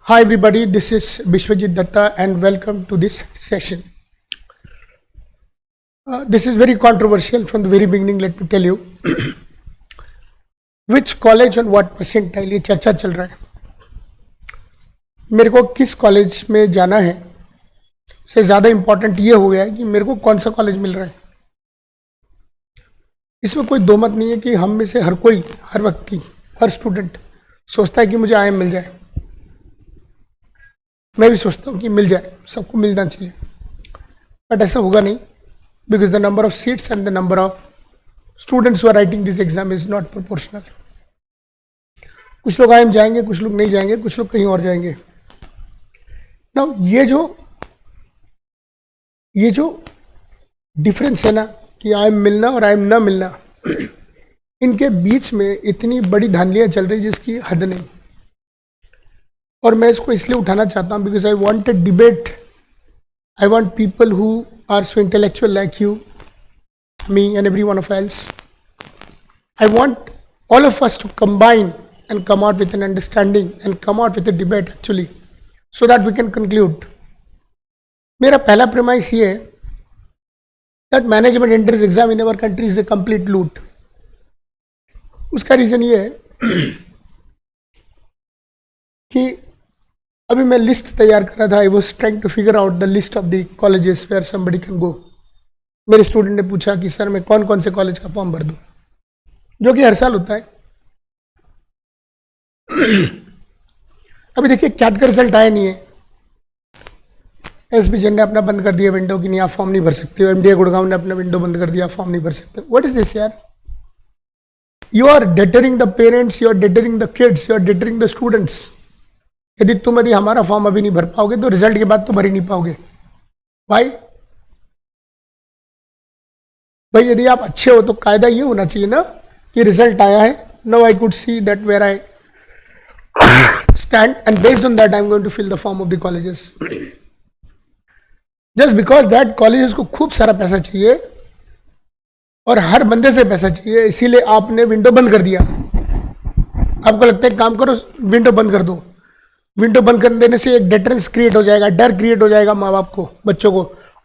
Hi everybody, this is Bishwajit Datta and welcome to this session. This is very controversial from the very beginning, let me tell you. Which college on what percentile ये चर्चा चल रहा है. मेरे को किस college में जाना है से ज़्यादा इम्पोर्टेंट ये हो गया है कि मेरे को कौन सा कॉलेज मिल रहा है. इसमें कोई दो मत नहीं है कि हम में से हर कोई, हर व्यक्ति, हर स्टूडेंट सोचता है कि मुझे IIM मिल जाए. मैं भी सोचता हूँ कि मिल जाए, सबको मिलना चाहिए, बट ऐसा होगा नहीं, because the number of seats and the number of students who are writing this exam is not proportional. कुछ लोग IIM जाएंगे, कुछ लोग नहीं जाएंगे, कुछ लोग कहीं और जाएंगे. नाउ ये जो डिफरेंस है ना कि IIM मिलना और IIM ना मिलना, इनके बीच में इतनी बड़ी धांधलियाँ चल रही जिसकी हद नहीं. और मैं इसको इसलिए उठाना चाहता हूँ because I want a debate. I want people who are so intellectual like you, me and every one of else. I want all of us to combine and come out with an understanding and come out with a debate actually so that we can conclude. मेरा पहला premise ये है that management entrance exam in our country is a complete loot. उसका reason ये है कि अभी मैं लिस्ट तैयार कर रहा था. I was trying to figure out the list of the colleges where somebody can go. मेरे स्टूडेंट ने पूछा कि सर मैं कौन कौन से कॉलेज का फॉर्म भर दूँ, जो कि हर साल होता है. अभी देखिए कैट का रिजल्ट आया नहीं है. SBJ ने अपना बंद कर दिया विंडो कि नहीं आप फॉर्म नहीं भर सकते हो. MDA गुड़गांव ने अपना विंडो बंद कर दिया, फॉर्म नहीं भर सकते. व्हाट इज दिस यार? You are deterring the parents, you are deterring the kids, you are deterring the students. यदि हमारा फॉर्म अभी नहीं भर पाओगे तो रिजल्ट के बाद तो भर ही नहीं पाओगे. भाई यदि आप अच्छे हो तो कायदा ये होना चाहिए ना कि रिजल्ट आया है. Now I could see that where I stand and based on that I'm going to fill the form of the colleges. Just because that colleges को खूब सारा पैसा चाहिए और हर बंदे से पैसा चाहिए, इसीलिए आपने विंडो बंद कर दिया. आपको लगता है काम करो, विंडो बंद कर दो. विंडो बंद कर देने से एक डेटरेंस क्रिएट हो जाएगा, डर क्रिएट हो जाएगा माँ बाप को, बच्चों को,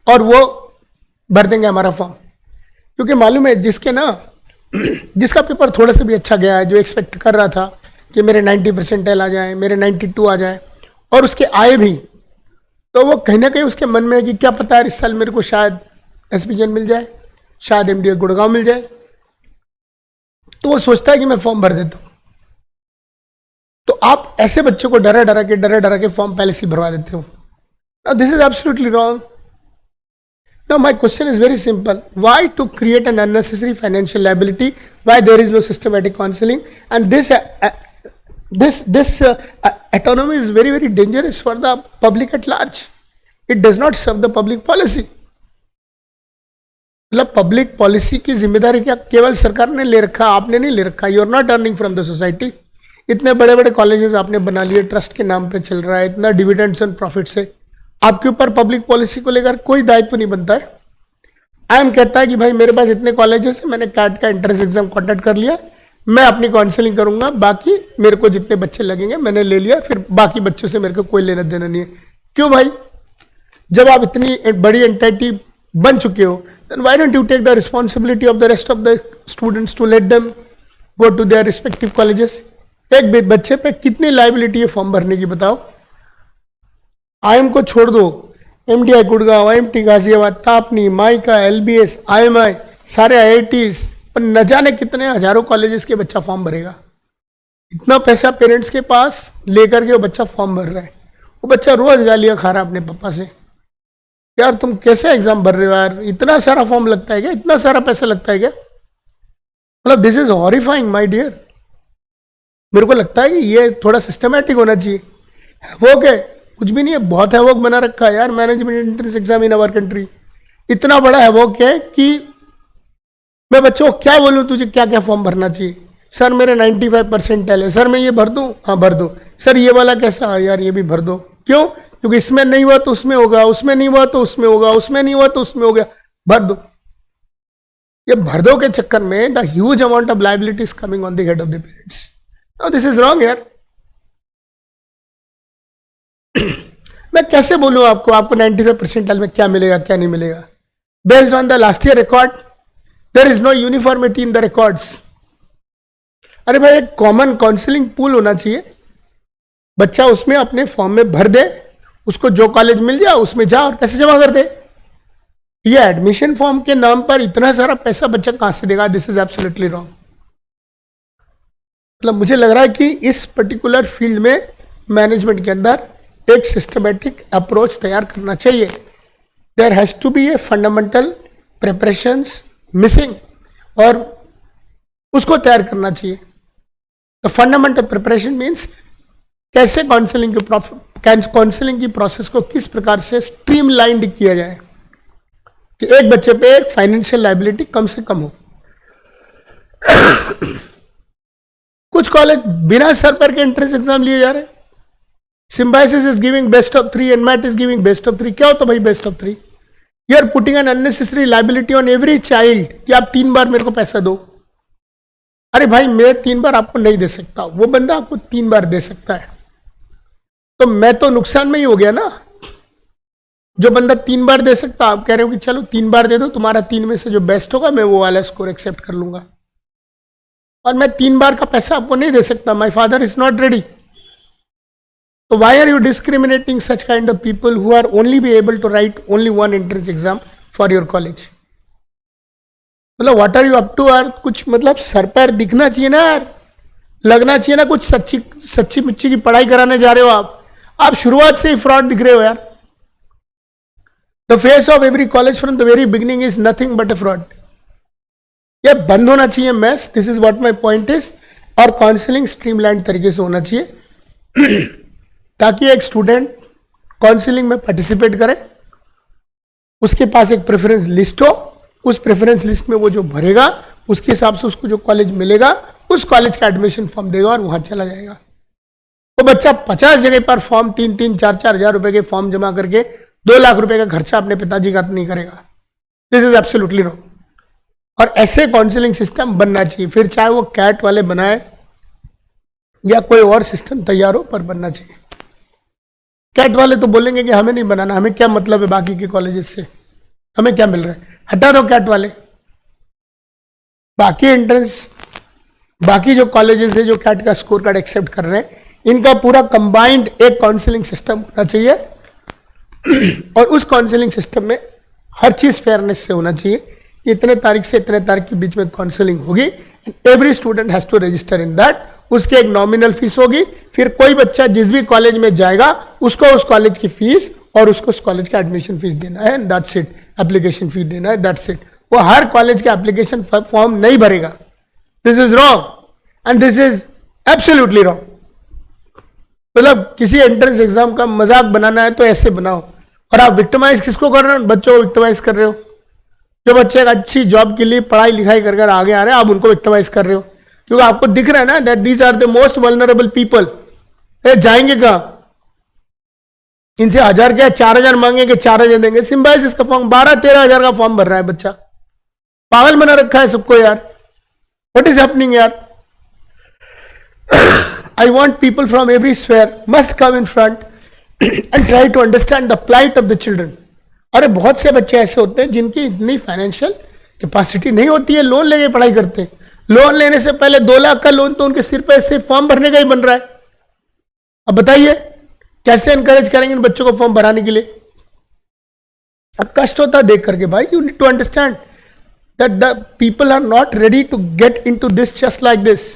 और वो भर देंगे हमारा फॉर्म. क्योंकि मालूम है जिसका पेपर थोड़ा सा भी अच्छा गया है, जो एक्सपेक्ट कर रहा था कि मेरे 90% आ जाए, मेरे 92 आ जाए, और उसके आए भी, तो वो कहीं ना कहीं उसके मन में है कि क्या पता है इस साल मेरे को शायद SBJ मिल जाए, शायद MDA गुड़गांव मिल जाए. तो वो सोचता है कि मैं फॉर्म भर देता हूँ. तो आप ऐसे बच्चों को डरा के फॉर्म पहले से भरवा देते हो. Now this is absolutely wrong. Now my question is very simple. Why to create an unnecessary financial liability? Why there is no systematic counseling? And this autonomy is very, very dangerous for the public at large. It does not serve the public policy. मतलब public policy की जिम्मेदारी क्या केवल सरकार ने ले रखा, आपने नहीं ले रखा. You are not earning from the society. इतने बड़े बड़े कॉलेजेस आपने बना लिए, ट्रस्ट के नाम पे चल रहा है, इतना डिविडेंड्स एंड प्रॉफिट से. आपके ऊपर पब्लिक पॉलिसी को लेकर कोई दायित्व नहीं बनता है. IIM कहता है कि भाई मेरे पास इतने कॉलेजेस हैं, मैंने कैट का एंट्रेंस एग्जाम कॉन्टैक्ट कर लिया, मैं अपनी काउंसलिंग करूंगा, बाकी मेरे को जितने बच्चे लगेंगे मैंने ले लिया, फिर बाकी बच्चों से मेरे को कोई लेना देना नहीं है. क्यों भाई? जब आप इतनी बड़ी एंटिटी बन चुके हो, then why don't you take the responsibility of the rest of the students to let them go to their respective colleges. एक बच्चे पे कितनी लाइबिलिटी है फॉर्म भरने की, बताओ. IIM को छोड़ दो, MDI Gurgaon, IMT Ghaziabad, TAPMI, MICA, LBS, IMI, सारे IITs, पर न जाने कितने हजारों कॉलेजेस के बच्चा फॉर्म भरेगा. इतना पैसा पेरेंट्स के पास लेकर के वो बच्चा फॉर्म भर रहा है. वो बच्चा रोज गालियां खा रहा है अपने पापा से, यार तुम कैसे एग्जाम भर रहे हो यार, इतना सारा फॉर्म लगता है क्या, इतना सारा पैसा लगता है क्या. मतलब this is horrifying my dear. मेरे को लगता है कि ये थोड़ा सिस्टमैटिक होना चाहिए. वो क्या कुछ भी नहीं है, बहुत हैवॉक बना रखा है यार management entrance exam in our country. इतना बड़ा हैवॉक है कि मैं बच्चों को क्या बोलूं तुझे क्या क्या फॉर्म भरना चाहिए. सर मेरे 95% है, सर मैं ये भर दूं, हाँ भर दो. सर ये वाला कैसा है यार, ये भी भर दो. क्यों? क्योंकि इसमें नहीं हुआ तो उसमें होगा, उसमें नहीं हुआ तो उसमें होगा, उसमें नहीं हुआ तो उसमें हो गया, भर दो. ये भर दो के चक्कर में the huge amount of liability is coming on the head of the parents. Now this is wrong यार. मैं कैसे बोलूं आपको, आपको 95 परसेंटाइल में क्या मिलेगा क्या नहीं मिलेगा? Based on the last year record, there is no uniformity in the records. अरे भाई, एक कॉमन काउंसलिंग पूल होना चाहिए, बच्चा उसमें अपने फॉर्म में भर दे, उसको जो कॉलेज मिल जाए उसमें जा और पैसे जमा कर दे। ये एडमिशन फॉर्म के नाम पर इतना सारा पैसा बच्चा कहां से देगा? This is absolutely wrong. मतलब मुझे लग रहा है कि इस पर्टिकुलर फील्ड में मैनेजमेंट के अंदर एक सिस्टमेटिक अप्रोच तैयार करना चाहिए। There has to be a fundamental preparations missing, और उसको तैयार करना चाहिए। द फंडामेंटल प्रिपरेशन मीन्स कैसे काउंसलिंग की प्रोसेस को किस प्रकार से स्ट्रीमलाइंड किया जाए कि एक बच्चे पे एक फाइनेंशियल लायबिलिटी कम से कम हो। कुछ कॉलेज बिना सर पर के एंट्रेंस एग्जाम लिए जा रहे हैं। Symbiosis is giving best of 3, NMAT is giving best of 3। क्या होता भाई best of 3? You are putting an unnecessary liability on every child कि आप 3 बार मेरे को पैसा दो। अरे भाई, मैं 3 बार आपको नहीं दे सकता, वो बंदा आपको 3 बार दे सकता है, तो मैं तो नुकसान में ही हो गया ना। जो बंदा 3 बार दे सकता, आप कह रहे हो कि चलो 3 बार दे दो, तुम्हारा 3 में से जो बेस्ट होगा मैं वो वाला स्कोर एक्सेप्ट कर लूंगा, और मैं 3 बार का पैसा आपको नहीं दे सकता। My father is not ready. तो why are you discriminating such kind of people who are only be able to write only 1 entrance exam for your college? मतलब what are you up to यार? कुछ मतलब sir पैर दिखना चाहिए ना यार, लगना चाहिए ना कुछ सच्ची मुच्ची की पढ़ाई कराने जा रहे हो आप शुरुआत से ही फ्रॉड दिख रहे हो यार। The face of every college from the very beginning is nothing but a fraud. ये बंद होना चाहिए मैस, this is what my point is. और काउंसलिंग स्ट्रीमलाइन तरीके से होना चाहिए ताकि एक स्टूडेंट काउंसलिंग में पार्टिसिपेट करे, उसके पास एक प्रेफरेंस लिस्ट हो, उस प्रेफरेंस लिस्ट में वो जो भरेगा उसके हिसाब से उसको जो कॉलेज मिलेगा उस कॉलेज का एडमिशन फॉर्म देगा और वहां चला जाएगा। तो बच्चा 50 जगह पर फॉर्म 3-3, 4-4 हजार रुपए के फॉर्म जमा करके 2 लाख रुपए का खर्चा अपने पिताजी का नहीं करेगा। This is absolutely wrong. और ऐसे काउंसलिंग सिस्टम बनना चाहिए, फिर चाहे वो कैट वाले बनाए या कोई और सिस्टम तैयार हो, पर बनना चाहिए। कैट वाले तो बोलेंगे कि हमें नहीं बनाना, हमें क्या मतलब है बाकी के कॉलेजेस से, हमें क्या मिल रहा है, हटा दो कैट वाले। बाकी एंट्रेंस, बाकी जो कॉलेजेस है जो कैट का स्कोर कार्ड एक्सेप्ट कर रहे हैं, इनका पूरा कंबाइंड एक काउंसलिंग सिस्टम होना चाहिए। और उस काउंसलिंग सिस्टम में हर चीज फेयरनेस से होना चाहिए कि इतने तारीख से इतने तारीख के बीच में काउंसलिंग होगी, every student has to register in that. उसकी एक नॉमिनल फीस होगी, फिर कोई बच्चा जिस भी कॉलेज में जाएगा उसको उस कॉलेज की फीस और उसको उस कॉलेज का एडमिशन फीस देना है, दैट्स इट। एप्लीकेशन फीस देना है, दैट्स इट। वो हर कॉलेज का एप्लीकेशन फॉर्म नहीं भरेगा। This is wrong and this is absolutely wrong. मतलब किसी एंट्रेंस एग्जाम का मजाक बनाना है तो ऐसे बनाओ। और आप विक्टिमाइज किसको कर रहे हो? बच्चों को विक्टिमाइज कर रहे हो। जो बच्चे एक अच्छी जॉब के लिए पढ़ाई लिखाई कर आगे आ रहे हैं, आप उनको विक्टिमाइज कर रहे हो, क्योंकि आपको दिख रहा है ना that these are the most vulnerable people. जाएंगे कहां? इनसे 1000 क्या 4000 मांगेंगे, 4000 देंगे। सिम्बायोसिस का फॉर्म 12-13 हजार का फॉर्म भर रहा है बच्चा। पागल बना रखा है सबको यार। व्हाट इज हैपनिंग यार? I want people from every sphere must come in front and try to understand the plight of the children. अरे बहुत से बच्चे ऐसे होते हैं जिनकी इतनी फाइनेंशियल कैपेसिटी नहीं होती है, लोन लेके पढ़ाई करते हैं। लोन लेने से पहले 2 लाख का लोन तो उनके सिर पे सिर्फ फॉर्म भरने का ही बन रहा है। अब बताइए कैसे एनकरेज करेंगे इन बच्चों को फॉर्म भराने के लिए? अब कष्ट होता है देख करके भाई। You need to understand that the people are not ready to get into this just like this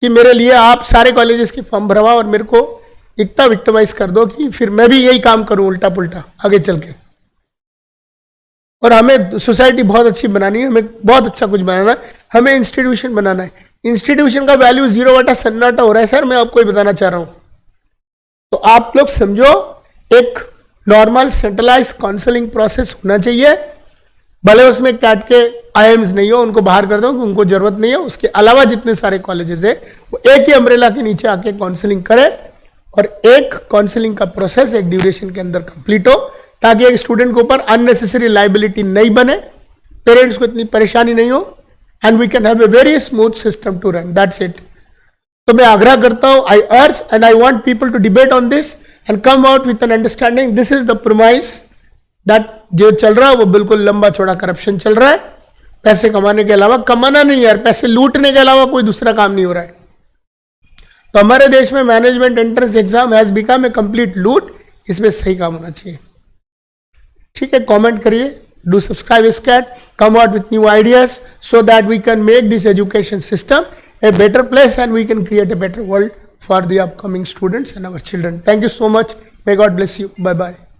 कि मेरे लिए आप सारे कॉलेजेस के फॉर्म भरवाओ और मेरे को इतना विक्टिमाइज कर दो कि फिर मैं भी यही काम करूं उल्टा पुल्टा आगे चल के। और हमें सोसाइटी बहुत अच्छी बनानी है, हमें बहुत अच्छा कुछ बनाना है, हमें इंस्टीट्यूशन बनाना है। इंस्टीट्यूशन का वैल्यू 0/सन्नाटा हो रहा है सर, मैं आपको ही बताना चाह रहा हूं। तो आप लोग समझो, एक नॉर्मल सेंट्रलाइज काउंसलिंग प्रोसेस होना चाहिए। भले उसमें कैट के आईएम्स नहीं हो, उनको बाहर कर दो, उनको जरूरत नहीं है। उसके अलावा जितने सारे कॉलेजेस है वो एक ही अम्ब्रेला के नीचे आके काउंसलिंग करे और एक काउंसलिंग का प्रोसेस एक ड्यूरेशन के अंदर कंप्लीट हो, ताकि एक स्टूडेंट के ऊपर अननेसेसरी लाइबिलिटी नहीं बने, पेरेंट्स को इतनी परेशानी नहीं हो, and we can have a very smooth system to run. That's it. तो मैं आग्रह करता हूं, I urge and I want people to debate on this, and come out with an understanding this is the promise that जो चल रहा है वो बिल्कुल लंबा चौड़ा करप्शन चल रहा है, पैसे कमाने के अलावा, कमाना नहीं यार, पैसे लूटने के अलावा कोई दूसरा काम नहीं हो रहा है। तो हमारे देश में management entrance exam has become a complete लूट, इसमें सही काम होना चाहिए। ठीक है, कमेंट करिए, डू सब्सक्राइब स्कैट, come out with new ideas so that we can make this education system a better place and we can create a better world for the upcoming students and our children. Thank you so much. May God bless you. Bye bye.